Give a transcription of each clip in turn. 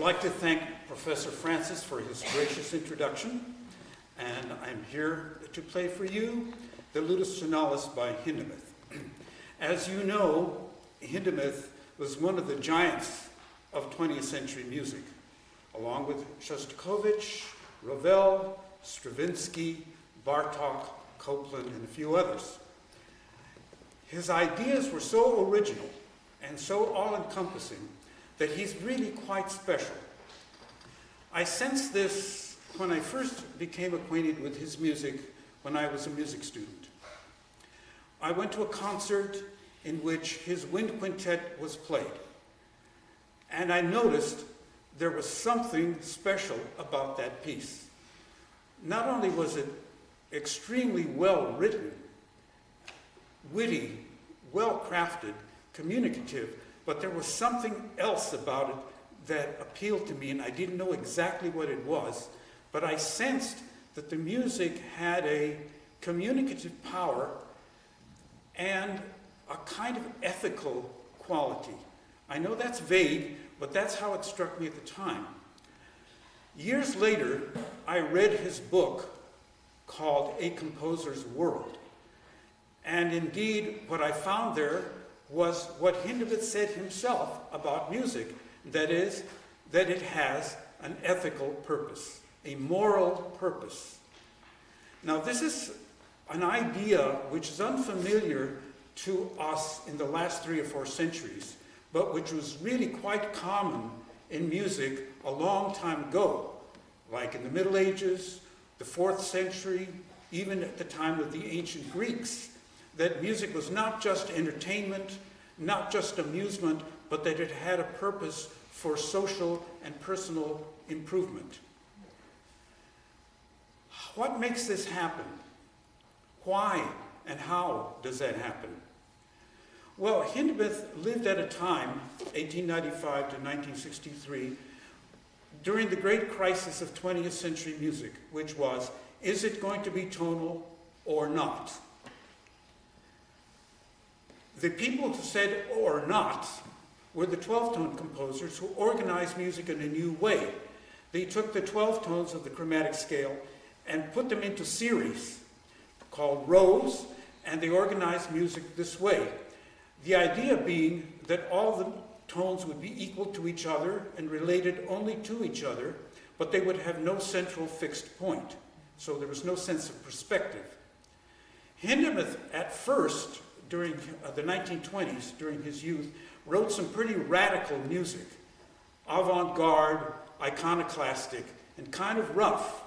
like to thank Professor Francis for his gracious introduction, and I'm here to play for you the Ludus Tonalis by Hindemith. As you know, Hindemith was one of the giants of 20th century music, along with Shostakovich, Ravel, Stravinsky, Bartók, Copland, and a few others. His ideas were so original and so all-encompassing that he's really quite special. I sensed this when I first became acquainted with his music when I was a music student. I went to a concert in which his wind quintet was played, and I noticed there was something special about that piece. Not only was it extremely well written, witty, well crafted, communicative, but there was something else about it that appealed to me, and I didn't know exactly what it was, but I sensed that the music had a communicative power and a kind of ethical quality. I know that's vague, but that's how it struck me at the time. Years later, I read his book called A Composer's World. And indeed, what I found there was what Hindemith said himself about music, that is, that it has an ethical purpose, a moral purpose. Now, this is an idea which is unfamiliar to us in the last 3 or 4 centuries, but which was really quite common in music a long time ago, like in the Middle Ages, the 4th century, even at the time of the ancient Greeks, that music was not just entertainment, not just amusement, but that it had a purpose for social and personal improvement. What makes this happen? Why and how does that happen? Well, Hindemith lived at a time, 1895 to 1963, during the great crisis of 20th century music, which was, is it going to be tonal or not? The people who said or not were the 12-tone composers who organized music in a new way. They took the 12 tones of the chromatic scale and put them into series called rows, and they organized music this way. The idea being that all the tones would be equal to each other and related only to each other, but they would have no central fixed point. So there was no sense of perspective. Hindemith, at first, during the 1920s, during his youth, wrote some pretty radical music, avant-garde, iconoclastic, and kind of rough.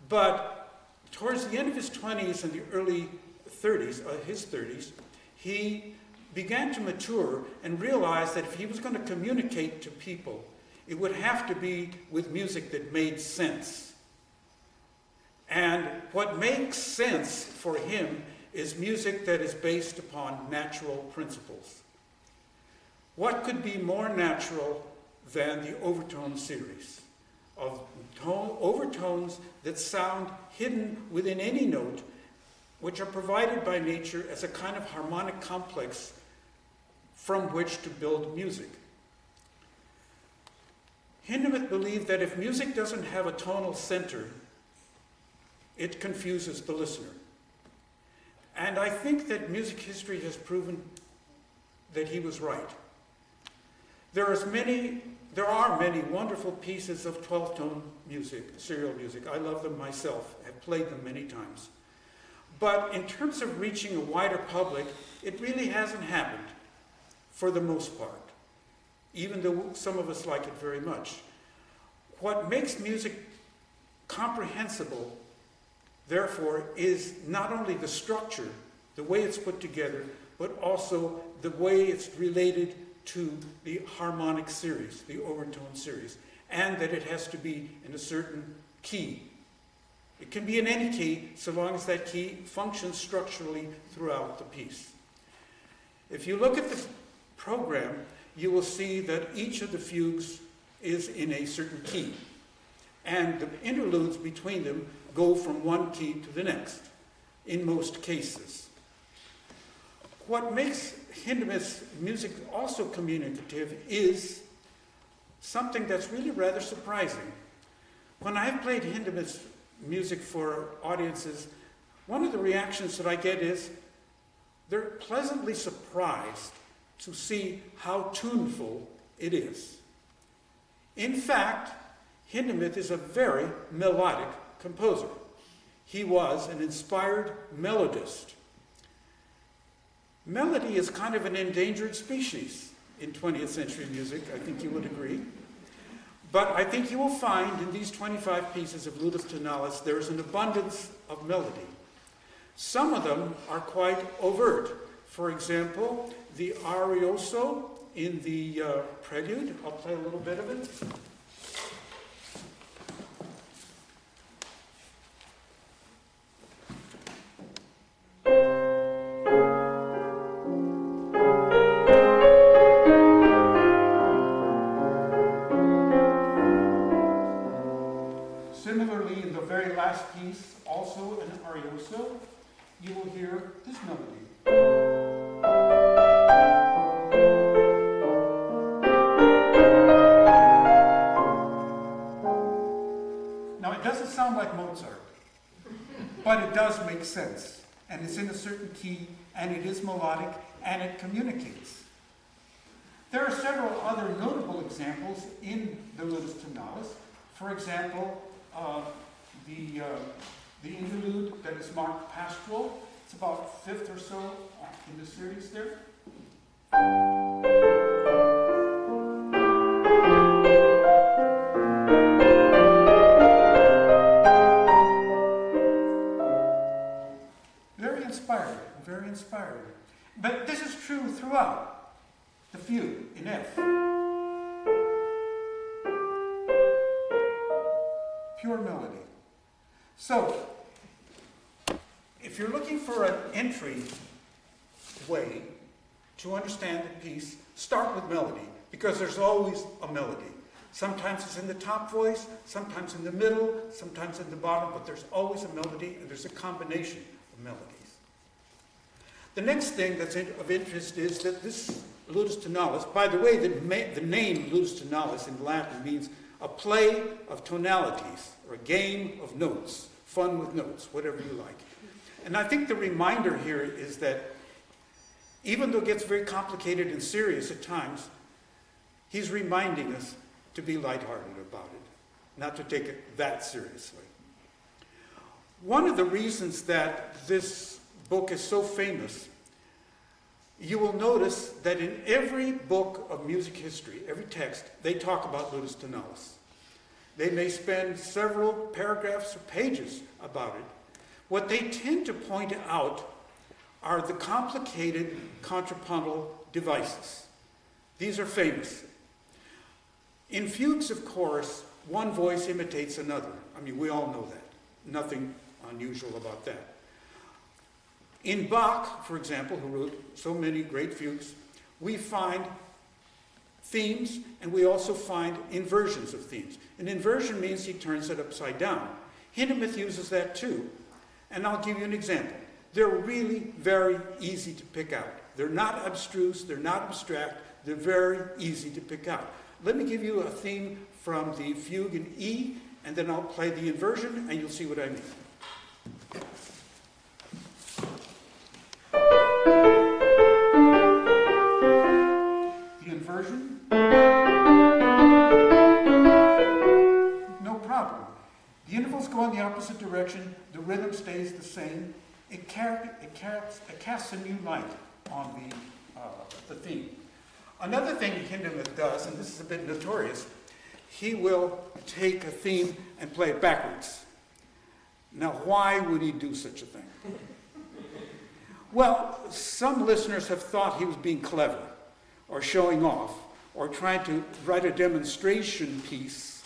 But towards the end of his 20s and the early 30s, his 30s, he began to mature and realize that if he was going to communicate to people, it would have to be with music that made sense. And what makes sense for him is music that is based upon natural principles. What could be more natural than the overtone series of overtones that sound hidden within any note, which are provided by nature as a kind of harmonic complex from which to build music? Hindemith believed that if music doesn't have a tonal center, it confuses the listener. And I think that music history has proven that he was right. There are many wonderful pieces of 12-tone music, serial music. I love them myself. I've played them many times. But in terms of reaching a wider public, it really hasn't happened for the most part, even though some of us like it very much. What makes music comprehensible, therefore, is not only the structure, the way it's put together, but also the way it's related to the harmonic series, the overtone series, and that it has to be in a certain key. It can be in any key, so long as that key functions structurally throughout the piece. If you look at the program, you will see that each of the fugues is in a certain key, and the interludes between them go from one key to the next, in most cases. What makes Hindemith's music also communicative is something that's really rather surprising. When I have played Hindemith's music for audiences, one of the reactions that I get is they're pleasantly surprised to see how tuneful it is. In fact, Hindemith is a very melodic composer. He was an inspired melodist. Melody is kind of an endangered species in 20th century music, I think you would agree. But I think you will find in these 25 pieces of Ludus Tonalis, there is an abundance of melody. Some of them are quite overt. For example, the arioso in the prelude. I'll play a little bit of it. Similarly, in the very last piece, also an arioso, you will hear this melody. Now, it doesn't sound like Mozart, but it does make sense, and it's in a certain key, and it is melodic, and it communicates. There are several other notable examples in the Ludus Tonalis. For example, the interlude that is marked pastoral. It's about fifth or so in the series there. Very inspiring, very inspiring. But this is true throughout the fugue in F. Pure melody. So, if you're looking for an entry way to understand the piece, start with melody, because there's always a melody. Sometimes it's in the top voice, sometimes in the middle, sometimes in the bottom, but there's always a melody, and there's a combination of melodies. The next thing that's of interest is that this Ludus Tonalis, by the way, the name Ludus Tonalis in Latin means a play of tonalities, or a game of notes, fun with notes, whatever you like. And I think the reminder here is that even though it gets very complicated and serious at times, he's reminding us to be lighthearted about it, not to take it that seriously. One of the reasons that this book is so famous, you will notice that in every book of music history, every text, they talk about Ludus Tonalis. They may spend several paragraphs or pages about it. What they tend to point out are the complicated contrapuntal devices. These are famous. In fugues, of course, one voice imitates another. I mean, we all know that. Nothing unusual about that. In Bach, for example, who wrote so many great fugues, we find themes, and we also find inversions of themes. An inversion means he turns it upside down. Hindemith uses that too. And I'll give you an example. They're really very easy to pick out. They're not abstruse, they're not abstract, they're very easy to pick out. Let me give you a theme from the fugue in E, and then I'll play the inversion, and you'll see what I mean. The inversion. No problem. The intervals go in the opposite direction, the rhythm stays the same. It casts a new light on the theme. Another thing Hindemith does, and this is a bit notorious, he will take a theme and play it backwards. Now, why would he do such a thing? Well, some listeners have thought he was being clever, or showing off, or trying to write a demonstration piece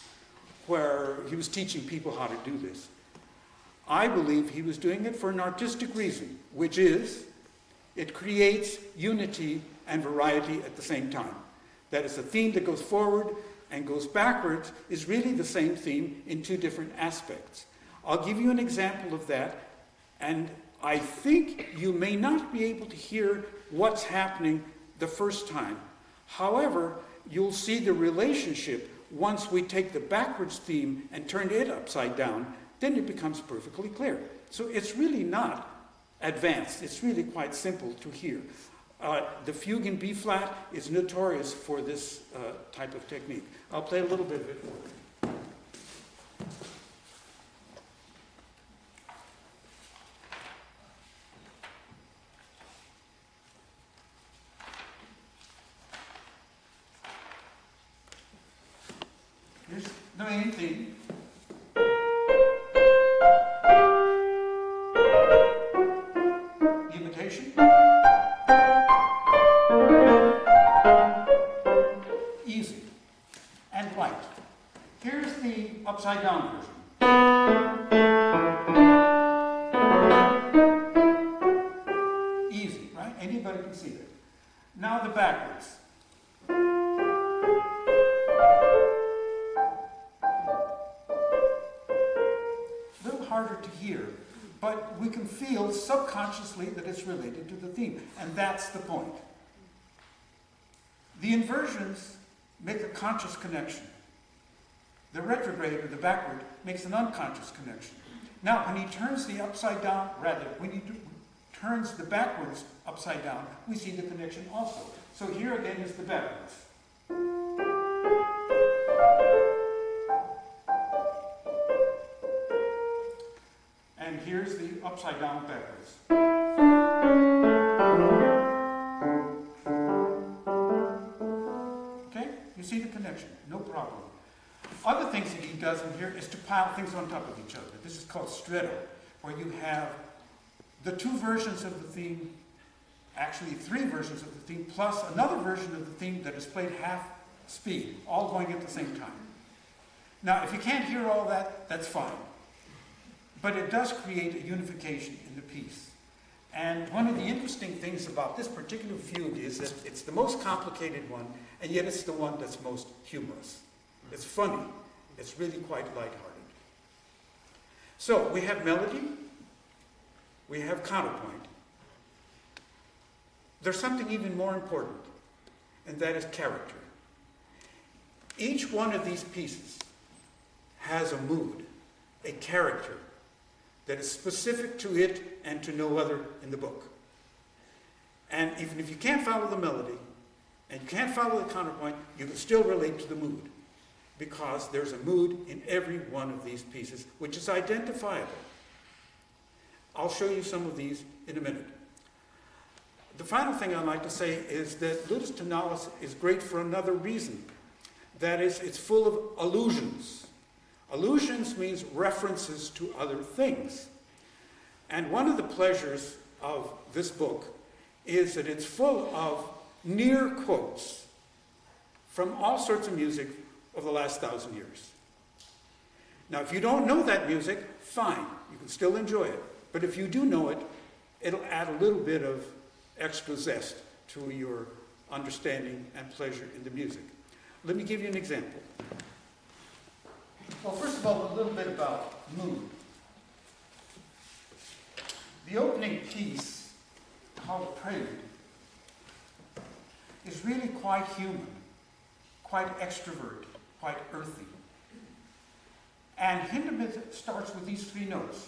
where he was teaching people how to do this. I believe he was doing it for an artistic reason, which is it creates unity and variety at the same time. That is, a theme that goes forward and goes backwards is really the same theme in two different aspects. I'll give you an example of that, and I think you may not be able to hear what's happening the first time. However, you'll see the relationship once we take the backwards theme and turn it upside down, then it becomes perfectly clear. So it's really not advanced. It's really quite simple to hear. The fugue in B flat is notorious for this type of technique. I'll play a little bit of it. Here's the main theme. The imitation. Easy and light. Here's the upside down version. Easy, right? Anybody can see it. Now the backwards. A little harder to hear, but we can feel subconsciously that it's related to the theme, and that's the point. The inversions make a conscious connection. The retrograde, or the backward, makes an unconscious connection. Now, when he turns the upside down, when he turns the backwards upside down, we see the connection also. So here again is the backwards. And here's the upside down backwards. Okay? You see the connection, no problem. Other things that he does in here is to pile things on top of each other. This is called stretto, where you have the two versions of the theme, actually three versions of the theme, plus another version of the theme that is played half speed, all going at the same time. Now, if you can't hear all that, that's fine. But it does create a unification in the piece. And one of the interesting things about this particular fugue is that it's the most complicated one, and yet it's the one that's most humorous. It's funny. It's really quite lighthearted. So we have melody. We have counterpoint. There's something even more important, and that is character. Each one of these pieces has a mood, a character that is specific to it and to no other in the book. And even if you can't follow the melody and you can't follow the counterpoint, you can still relate to the mood, because there's a mood in every one of these pieces which is identifiable. I'll show you some of these in a minute. The final thing I'd like to say is that Ludus Tonalis is great for another reason. That is, it's full of allusions. Allusions means references to other things. And one of the pleasures of this book is that it's full of near quotes from all sorts of music of the last 1,000 years. Now, if you don't know that music, fine, you can still enjoy it. But if you do know it, it'll add a little bit of extra zest to your understanding and pleasure in the music. Let me give you an example. Well, first of all, a little bit about mood. The opening piece, called Prelude, is really quite human, quite extrovert, quite earthy. And Hindemith starts with these three notes.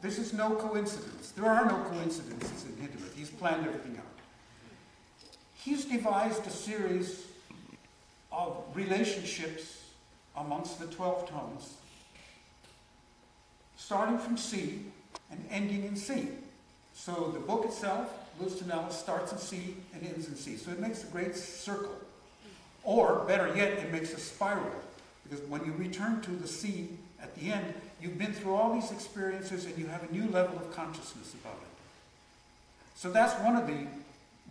This is no coincidence. There are no coincidences in Hindemith. He's planned everything out. He's devised a series of relationships amongst the 12 tones, starting from C and ending in C. So the book itself, Ludus Tonalis, starts in C and ends in C. So it makes a great circle. Or, better yet, it makes a spiral. Because when you return to the C at the end, you've been through all these experiences and you have a new level of consciousness about it. So that's one of the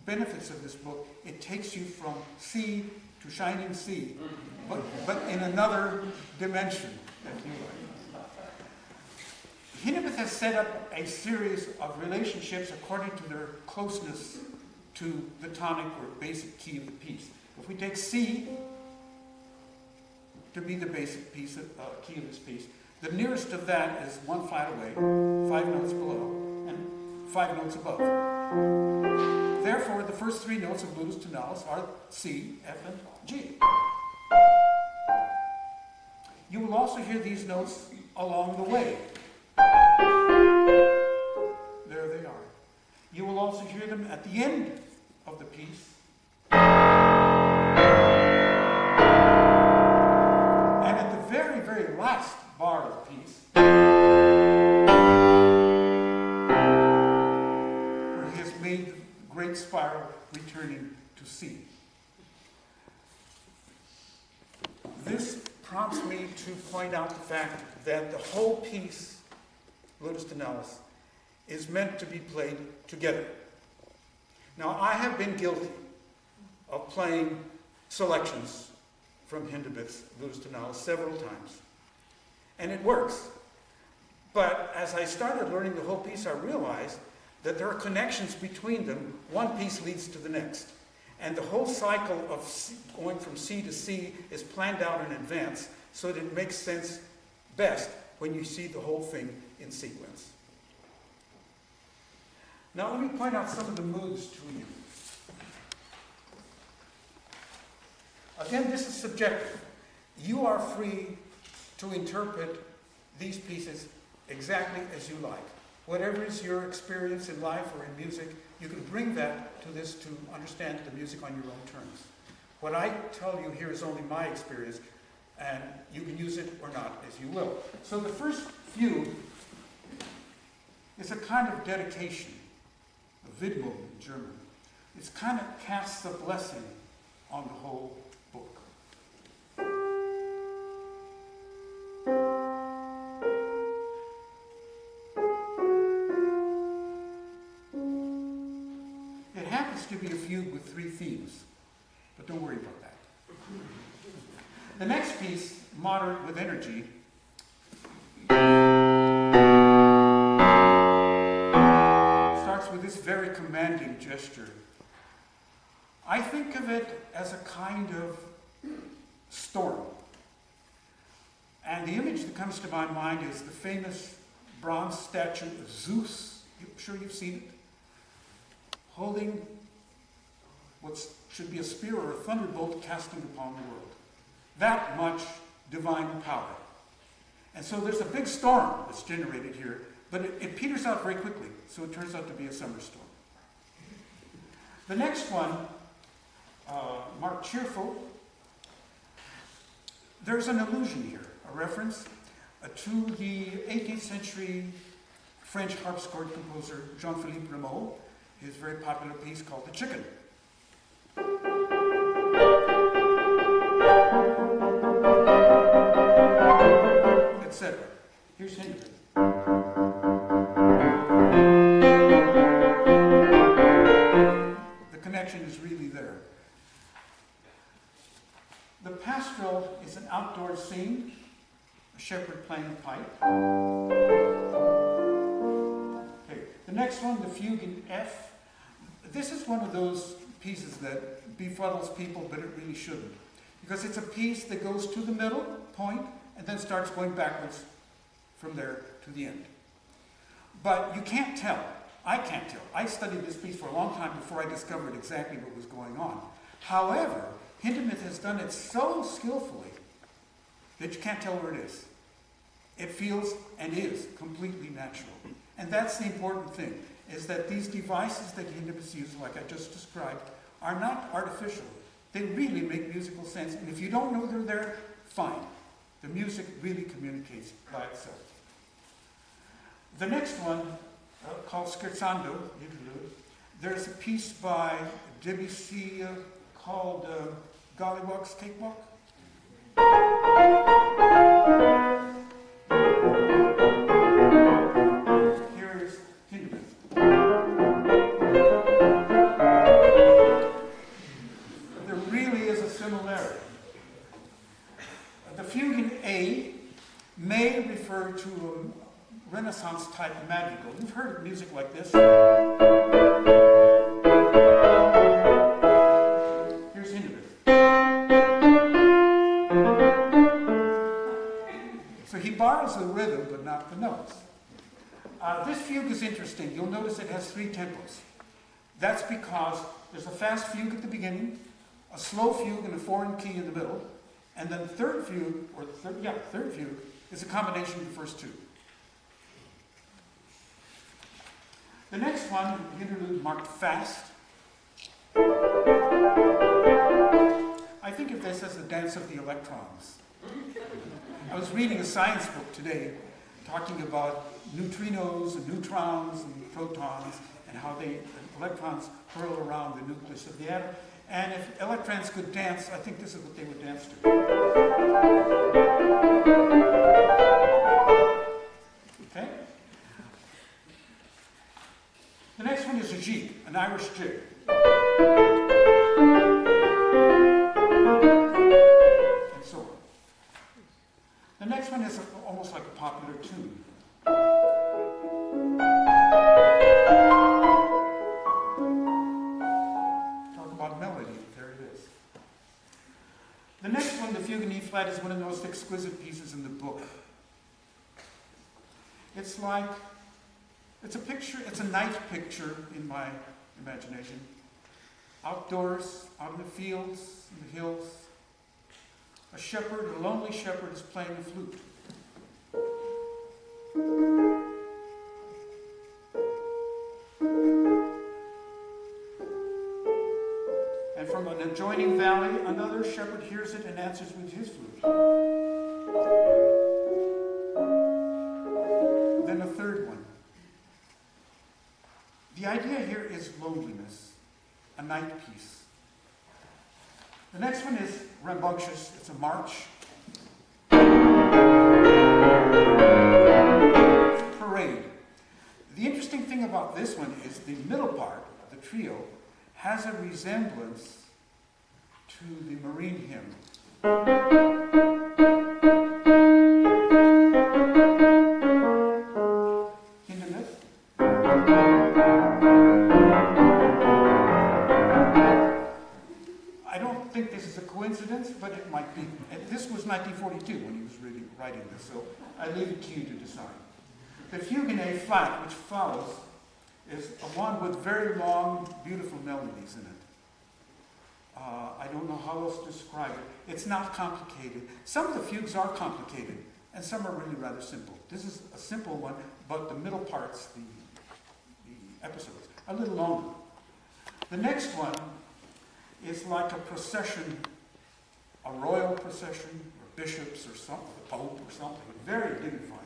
benefits of this book. It takes you from C to shining C, but in another dimension, if you like. Hindemith has set up a series of relationships according to their closeness to the tonic or basic key of the piece. If we take C to be the basic piece key of this piece, the nearest of that is one flat away, 5 notes below, and 5 notes above. Therefore, the first three notes of Ludus Tonalis are C, F, and G. You will also hear these notes along the way. There they are. You will also hear them at the end of the piece. And at the very, very last bar of the piece, where he has made the great spiral returning to C. This prompts me to point out the fact that the whole piece, Ludus Tonalis, is meant to be played together. Now, I have been guilty of playing selections from Hindemith's Ludus Tonalis several times, and it works. But as I started learning the whole piece, I realized that there are connections between them. One piece leads to the next. And the whole cycle of going from C to C is planned out in advance so that it makes sense best when you see the whole thing in sequence. Now let me point out some of the moods to you. Again, this is subjective. You are free to interpret these pieces exactly as you like. Whatever is your experience in life or in music, you can bring that to this to understand the music on your own terms. What I tell you here is only my experience, and you can use it or not as you will. So the first fugue is a kind of dedication, a Widmung in German. It kind of casts a blessing on the whole book. It happens to be a fugue with three themes, but don't worry about that. The next piece, Moderate with Energy, starts with this very commanding gesture. I think of it as a kind of storm. And the image that comes to my mind is the famous bronze statue of Zeus. I'm sure you've seen it. Holding what should be a spear or a thunderbolt casting upon the world. That much divine power. And so there's a big storm that's generated here, but it peters out very quickly, so it turns out to be a summer storm. The next one, marked cheerful, there's an allusion here, a reference to the 18th century French harpsichord composer Jean-Philippe Rameau, his very popular piece called The Chicken. Etc. Here's Hindemith. The connection is really there. The pastoral is an outdoor scene, a shepherd playing a pipe. Okay, the next one, the fugue in F. This is one of those pieces that befuddles people, but it really shouldn't. Because it's a piece that goes to the middle point and then starts going backwards from there to the end. But you can't tell. I can't tell. I studied this piece for a long time before I discovered exactly what was going on. However, Hindemith has done it so skillfully that you can't tell where it is. It feels and is completely natural. And that's the important thing, is that these devices that Hindemith uses, like I just described, are not artificial. They really make musical sense. And if you don't know they're there, fine. The music really communicates by itself. The next one, called Scherzando, there's a piece by Debussy called Gollywog's Cakewalk. Here's Hindemith. There really is a similarity. The fugue in A may refer to a Renaissance type madrigal. You've heard of music like this. Here's Hindemith. So he borrows the rhythm, but not the notes. This fugue is interesting. You'll notice it has three tempos. That's because there's a fast fugue at the beginning, a slow fugue and a foreign key in the middle, and then third fugue is a combination of the first two. The next one, the interlude marked fast. I think of this as the dance of the electrons. I was reading a science book today talking about neutrinos and neutrons and protons and how electrons whirl around the nucleus of the atom. And if electrons could dance, I think this is what they would dance to. Okay? The next one is a jig, an Irish jig. And so on. The next one is almost like a popular tune. Talk about melody, there it is. The next one, the fugue in E flat, is one of the most exquisite pieces in the book. It's a picture, it's a night picture in my imagination. Outdoors, out in the fields, in the hills, a lonely shepherd is playing a flute. And from an adjoining valley, another shepherd hears it and answers with his flute. Then a third one. The idea here is loneliness, a night piece. The next one is rambunctious. It's a march. Parade. The interesting thing about this one is the middle part, the trio, has a resemblance to the Marine hymn. Hindemith. I don't think this is a coincidence, but it might be. And this was 1942 when he was really writing this, so I leave it to you to decide. The fugue in A flat, which follows, is one with very long, beautiful melodies in it. I don't know how else to describe it. It's not complicated. Some of the fugues are complicated, and some are really rather simple. This is a simple one, but the middle parts, the episodes, are a little longer. The next one is like a procession, a royal procession, or bishops or something, the Pope or something, very dignified.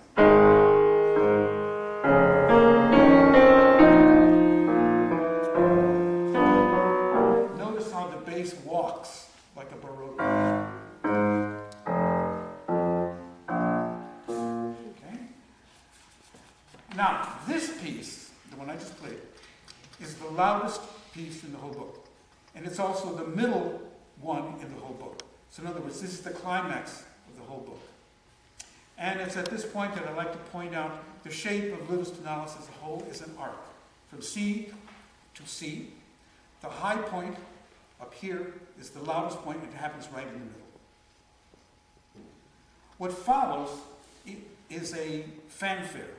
Notice how the bass walks like a baroque. Okay? Now, this piece, the one I just played, is the loudest piece in the whole book. And it's also the middle one in the whole book. So in other words, this is the climax of the whole book. And it's at this point that I like to point out the shape of Ludus Tonalis as a whole is an arc. From C to C. The high point up here is the loudest point, and it happens right in the middle. What follows is a fanfare.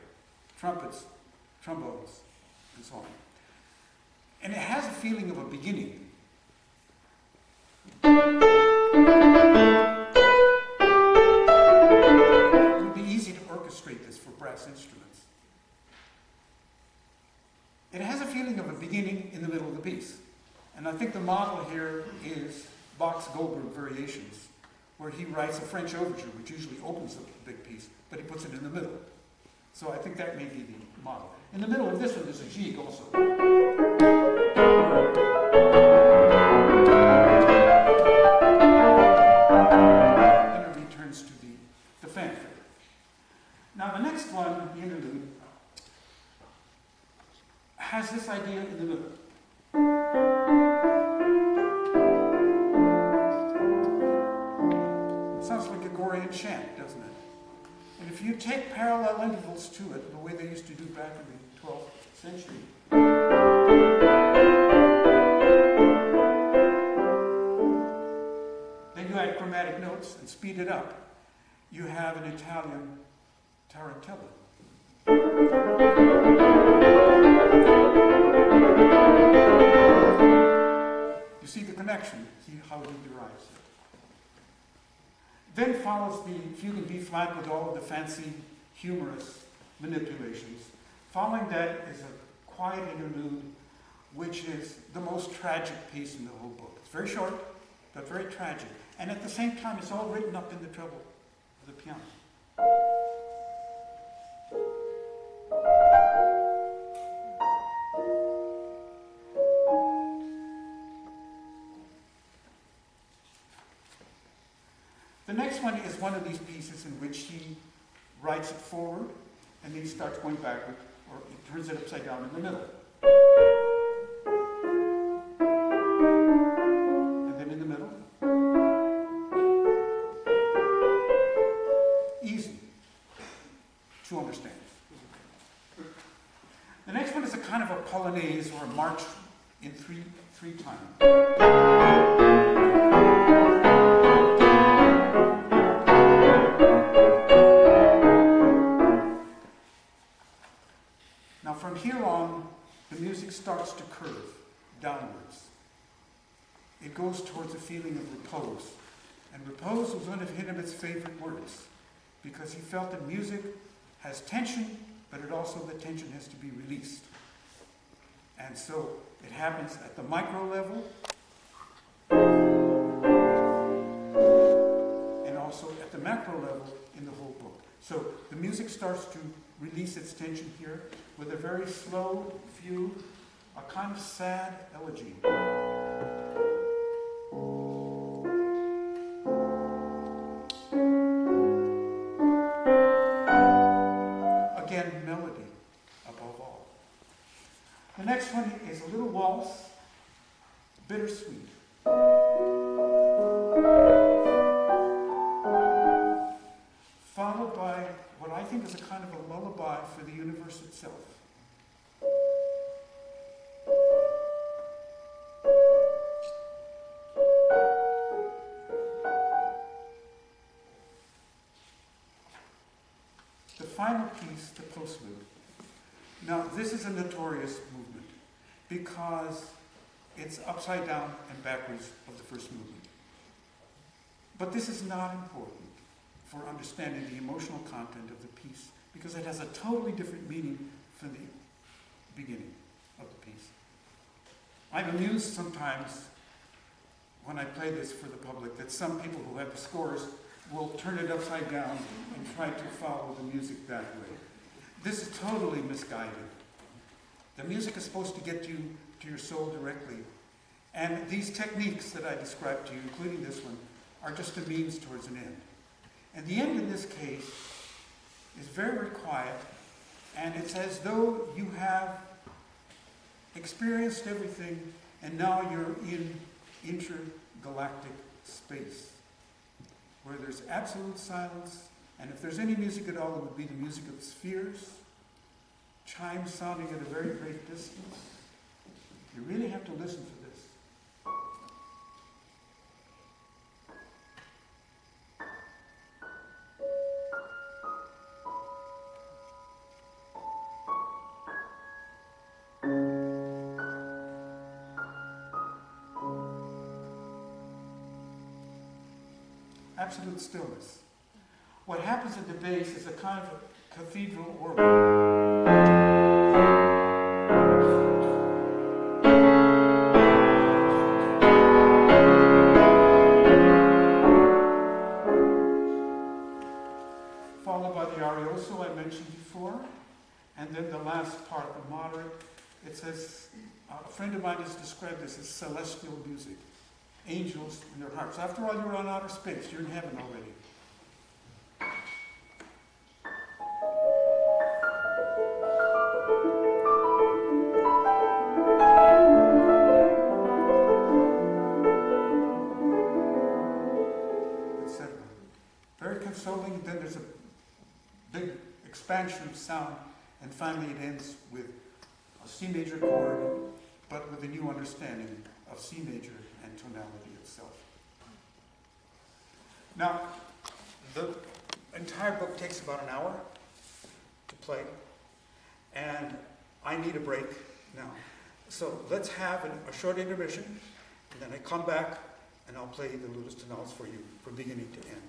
Trumpets, trombones, and so on. And it has a feeling of a beginning. It would be easy to orchestrate this for brass instruments. It has a feeling of a beginning in the middle of the piece. And I think the model here is Bach's Goldberg Variations, where he writes a French overture, which usually opens a big piece, but he puts it in the middle. So I think that may be the model. In the middle of this one, there's a jig also. The fanfare. Now the next one, the interlude, has this idea in the middle. It sounds like a Gregorian chant, doesn't it? And if you take parallel intervals to it, the way they used to do back in the 12th century, then you add chromatic notes and speed it up. You have an Italian tarantella. perfection, how he derives it. Then follows the fugue in B flat with all of the fancy, humorous manipulations. Following that is a quiet interlude, which is the most tragic piece in the whole book. It's very short, but very tragic. And at the same time, it's all written up in the treble of the piano. The next one is one of these pieces in which he writes it forward, and then he starts going backward, or he turns it upside down in the middle. And then in the middle. Easy to understand. The next one is a kind of a polonaise, or a march in three time. From here on, the music starts to curve downwards. It goes towards a feeling of repose. And repose was one of Hindemith's favorite words, because he felt that music has tension, but the tension has to be released. And so it happens at the micro level, and also at the macro level in the whole book. So the music starts to release its tension here with a very slow fugue, a kind of sad elegy. Again, melody above all. The next one is a little waltz, bittersweet. Followed by what I think is a kind of a lullaby for the universe itself. The final piece, the postlude. Now, this is a notorious movement because it's upside down and backwards of the first movement. But this is not important for understanding the emotional content of the piece, because it has a totally different meaning from the beginning of the piece. I'm amused sometimes when I play this for the public that some people who have the scores will turn it upside down and try to follow the music that way. This is totally misguided. The music is supposed to get you to your soul directly. And these techniques that I described to you, including this one, are just a means towards an end. And the end in this case is very, very quiet, and it's as though you have experienced everything, and now you're in intergalactic space, where there's absolute silence, and if there's any music at all, it would be the music of spheres, chimes sounding at a very great distance. You really have to listen for this. Absolute stillness. What happens at the base is a kind of a cathedral organ. Followed by the arioso I mentioned before, and then the last part, the moderate. It says, a friend of mine has described this as celestial music. Angels in their hearts. After all, you're on outer space. You're in heaven already. Etc. Very consoling. Then there's a big expansion of sound, and finally it ends with a C major chord, but with a new understanding of C major and tonality itself. Now, the entire book takes about an hour to play, and I need a break now. So let's have a short intermission, and then I come back and I'll play the Ludus Tonalis for you from beginning to end.